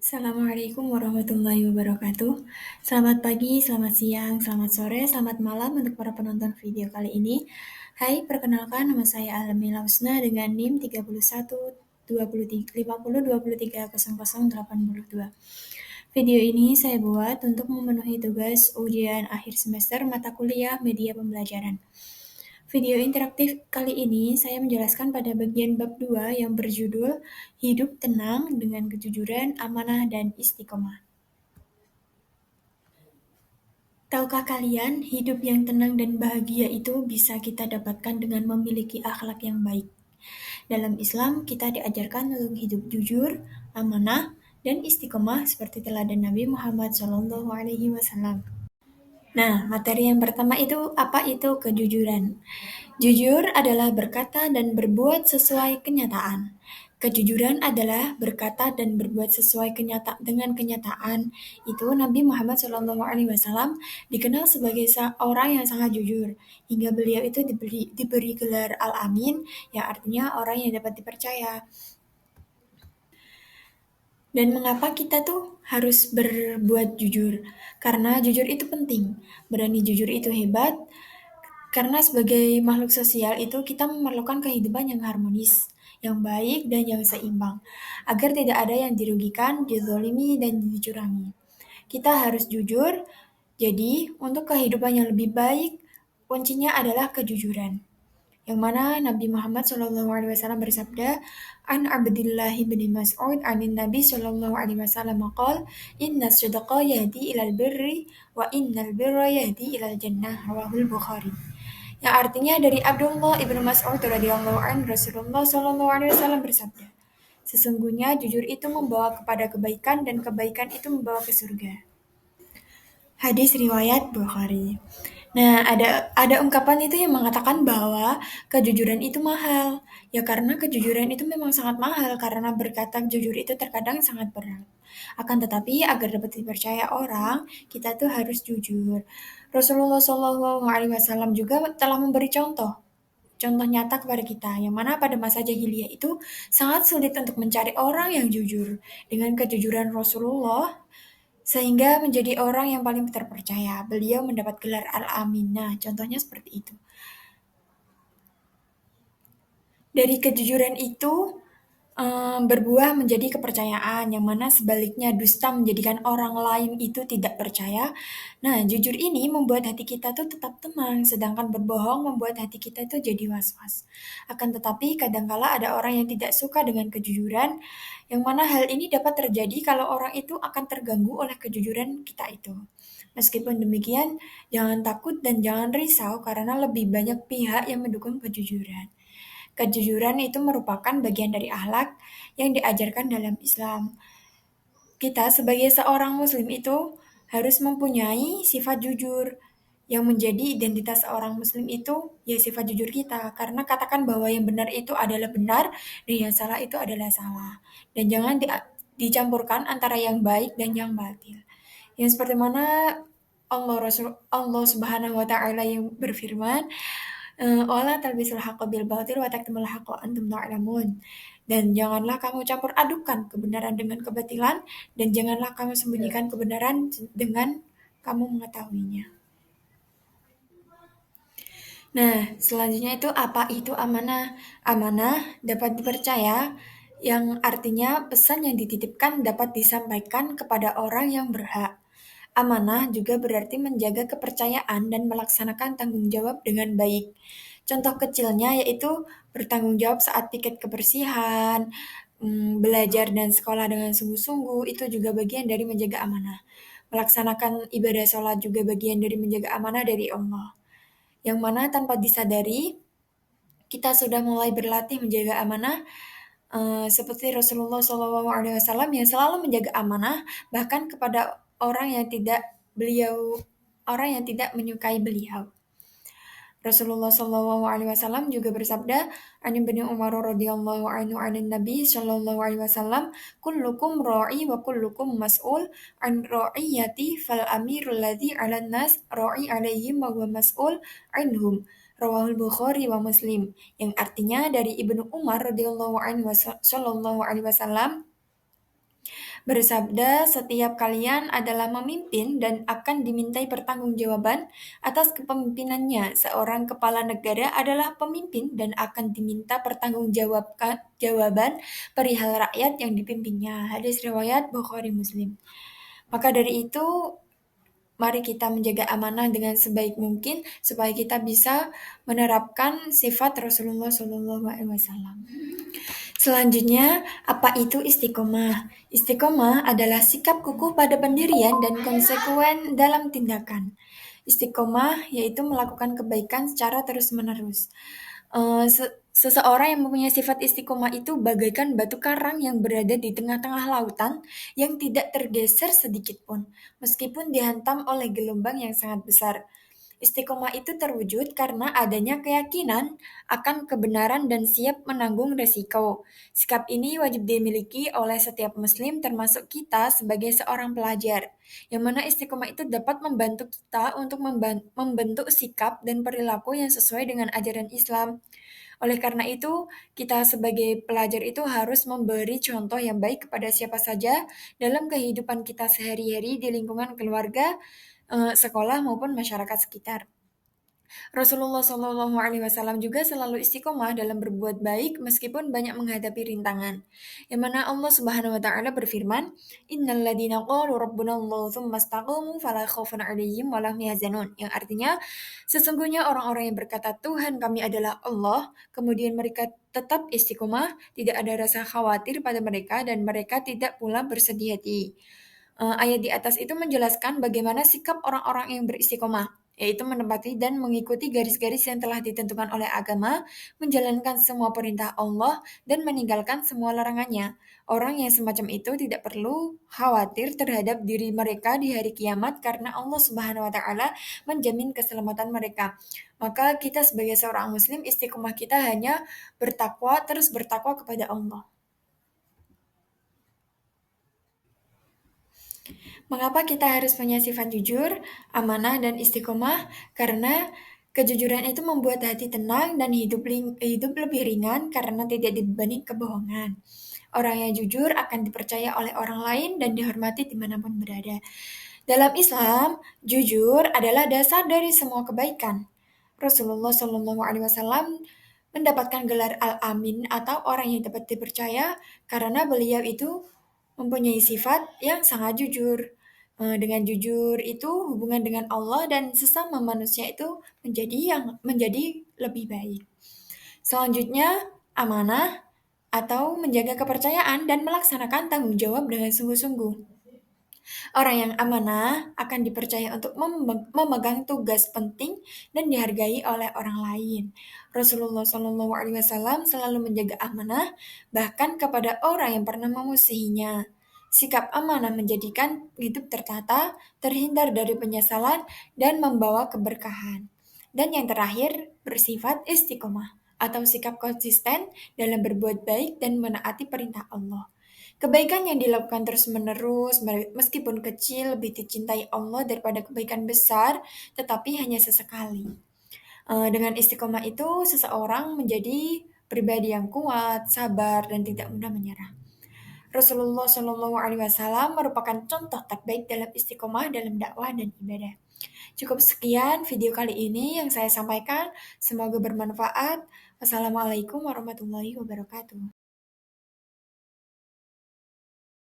Assalamualaikum warahmatullahi wabarakatuh. Selamat pagi, selamat siang, selamat sore, selamat malam untuk para penonton video kali ini. Hai, perkenalkan nama saya Alhamila Husna dengan NIM 31 50 23 0082. Video ini saya buat untuk memenuhi tugas ujian akhir semester mata kuliah media pembelajaran. Video interaktif kali ini saya menjelaskan pada bagian bab 2 yang berjudul Hidup Tenang dengan Kejujuran, Amanah, dan Istiqomah. Tahukah kalian, hidup yang tenang dan bahagia itu bisa kita dapatkan dengan memiliki akhlak yang baik. Dalam Islam, kita diajarkan untuk hidup jujur, amanah, dan istiqomah seperti teladan Nabi Muhammad SAW. Nah, materi yang pertama itu apa itu kejujuran? Jujur adalah berkata dan berbuat sesuai kenyataan. Kejujuran adalah berkata dan berbuat sesuai dengan kenyataan. Itu Nabi Muhammad SAW dikenal sebagai orang yang sangat jujur, hingga beliau itu diberi gelar Al-Amin, yang artinya orang yang dapat dipercaya. Dan mengapa kita tuh harus berbuat jujur? Karena jujur itu penting. Berani jujur itu hebat, karena sebagai makhluk sosial itu kita memerlukan kehidupan yang harmonis, yang baik dan yang seimbang, agar tidak ada yang dirugikan, dizolimi, dan dicurangi. Kita harus jujur, jadi untuk kehidupan yang lebih baik, kuncinya adalah kejujuran. Yang mana Nabi Muhammad SAW bersabda, An Abdillahi bin Mas'ud anin Nabi SAW qol, Inna sidqa yahdi ilal birri, wa innal birra yahdi ilal jannah, rawahul Bukhari. Yang artinya dari Abdullah ibnu Mas'ud radhiyallahu anhu Rasulullah SAW bersabda, sesungguhnya jujur itu membawa kepada kebaikan dan kebaikan itu membawa ke surga. Hadis riwayat Bukhari. Nah, ada ungkapan itu yang mengatakan bahwa kejujuran itu mahal. Ya karena kejujuran itu memang sangat mahal karena berkata jujur itu terkadang sangat berat. Akan tetapi agar dapat dipercaya orang, kita tuh harus jujur. Rasulullah SAW juga telah memberi contoh nyata kepada kita, yang mana pada masa jahiliyah itu sangat sulit untuk mencari orang yang jujur. Dengan kejujuran Rasulullah, sehingga menjadi orang yang paling terpercaya. Beliau mendapat gelar Al-Amin. Nah, contohnya seperti itu. Dari kejujuran itu berbuah menjadi kepercayaan, yang mana sebaliknya dusta menjadikan orang lain itu tidak percaya. Nah, jujur ini membuat hati kita tuh tetap tenang, sedangkan berbohong membuat hati kita tuh jadi was-was. Akan tetapi kadangkala ada orang yang tidak suka dengan kejujuran, yang mana hal ini dapat terjadi kalau orang itu akan terganggu oleh kejujuran kita itu. Meskipun demikian, jangan takut dan jangan risau karena lebih banyak pihak yang mendukung kejujuran. Kejujuran itu merupakan bagian dari akhlak yang diajarkan dalam Islam. Kita sebagai seorang muslim itu harus mempunyai sifat jujur. Yang menjadi identitas seorang muslim itu ya sifat jujur kita. Karena katakan bahwa yang benar itu adalah benar dan yang salah itu adalah salah. Dan jangan dicampurkan antara yang baik dan yang batil. Yang seperti mana Allah Subhanahu wa taala yang berfirman, wala talbisul haqqo bil batil wa taktumul haqqo antum ta'lamun. Dan janganlah kamu campur adukan kebenaran dengan kebatilan, dan janganlah kamu sembunyikan kebenaran dengan kamu mengetahuinya. Nah, selanjutnya itu apa itu amanah? Amanah dapat dipercaya, yang artinya pesan yang dititipkan dapat disampaikan kepada orang yang berhak. Amanah juga berarti menjaga kepercayaan dan melaksanakan tanggung jawab dengan baik. Contoh kecilnya yaitu bertanggung jawab saat piket kebersihan, belajar dan sekolah dengan sungguh-sungguh, itu juga bagian dari menjaga amanah. Melaksanakan ibadah sholat juga bagian dari menjaga amanah dari Allah. Yang mana tanpa disadari, kita sudah mulai berlatih menjaga amanah, seperti Rasulullah SAW yang selalu menjaga amanah, bahkan kepada orang yang tidak menyukai beliau. Rasulullah SAW juga bersabda, "An Ibnu Umar radhiyallahu anhu 'anin Nabi sallallahu alaihi wasallam, kullukum ra'i wa kullukum mas'ul an ra'iyati fal amirul ladzi 'alan nas ra'i 'alaihim wa huwa mas'ul anhum." Rawahul Bukhari wa Muslim. Yang artinya dari Ibnu Umar radhiyallahu anhu sallallahu alaihi wasallam bersabda, "Setiap kalian adalah memimpin dan akan dimintai pertanggungjawaban atas kepemimpinannya. Seorang kepala negara adalah pemimpin dan akan diminta pertanggungjawaban perihal rakyat yang dipimpinnya." Hadis riwayat Bukhari Muslim. Maka dari itu, mari kita menjaga amanah dengan sebaik mungkin supaya kita bisa menerapkan sifat Rasulullah SAW. Selanjutnya, apa itu istiqomah? Istiqomah adalah sikap kukuh pada pendirian dan konsekuen dalam tindakan. Istiqomah yaitu melakukan kebaikan secara terus-menerus. Seseorang yang mempunyai sifat istiqomah itu bagaikan batu karang yang berada di tengah-tengah lautan yang tidak tergeser sedikit pun, meskipun dihantam oleh gelombang yang sangat besar. Istiqomah itu terwujud karena adanya keyakinan akan kebenaran dan siap menanggung resiko. Sikap ini wajib dimiliki oleh setiap muslim termasuk kita sebagai seorang pelajar, yang mana istiqomah itu dapat membantu kita untuk membentuk sikap dan perilaku yang sesuai dengan ajaran Islam. Oleh karena itu, kita sebagai pelajar itu harus memberi contoh yang baik kepada siapa saja dalam kehidupan kita sehari-hari di lingkungan keluarga, sekolah maupun masyarakat sekitar. Rasulullah SAW juga selalu istiqomah dalam berbuat baik meskipun banyak menghadapi rintangan. Yang mana Allah Subhanahu wa taala berfirman, "Innal ladzina qalu rabbunallahu tsumma istaqamu fala khaufun 'alaihim wa lahum yahzanun." Yang artinya, sesungguhnya orang-orang yang berkata Tuhan kami adalah Allah, kemudian mereka tetap istiqomah, tidak ada rasa khawatir pada mereka dan mereka tidak pula bersedih hati. Ayat di atas itu menjelaskan bagaimana sikap orang-orang yang beristiqomah, yaitu menepati dan mengikuti garis-garis yang telah ditentukan oleh agama, menjalankan semua perintah Allah, dan meninggalkan semua larangannya. Orang yang semacam itu tidak perlu khawatir terhadap diri mereka di hari kiamat karena Allah Subhanahu wa taala menjamin keselamatan mereka. Maka kita sebagai seorang muslim istiqomah kita hanya bertakwa, terus bertakwa kepada Allah. Mengapa kita harus punya sifat jujur, amanah, dan istiqomah? Karena kejujuran itu membuat hati tenang dan hidup lebih ringan karena tidak dibebani kebohongan. Orang yang jujur akan dipercaya oleh orang lain dan dihormati dimanapun berada. Dalam Islam, jujur adalah dasar dari semua kebaikan. Rasulullah SAW mendapatkan gelar Al-Amin atau orang yang dapat dipercaya karena beliau itu mempunyai sifat yang sangat jujur. Dengan jujur itu hubungan dengan Allah dan sesama manusia itu menjadi lebih baik. Selanjutnya, amanah atau menjaga kepercayaan dan melaksanakan tanggung jawab dengan sungguh-sungguh. Orang yang amanah akan dipercaya untuk memegang tugas penting dan dihargai oleh orang lain. Rasulullah SAW selalu menjaga amanah bahkan kepada orang yang pernah memusuhinya. Sikap amanah menjadikan hidup tertata, terhindar dari penyesalan, dan membawa keberkahan. Dan yang terakhir, bersifat istiqomah atau sikap konsisten dalam berbuat baik dan menaati perintah Allah. Kebaikan yang dilakukan terus-menerus, meskipun kecil, lebih dicintai Allah daripada kebaikan besar, tetapi hanya sesekali. Dengan istiqomah itu, seseorang menjadi pribadi yang kuat, sabar, dan tidak mudah menyerah. Rasulullah SAW merupakan contoh terbaik dalam istiqomah dalam dakwah dan ibadah. Cukup sekian video kali ini yang saya sampaikan. Semoga bermanfaat. Wassalamualaikum warahmatullahi wabarakatuh.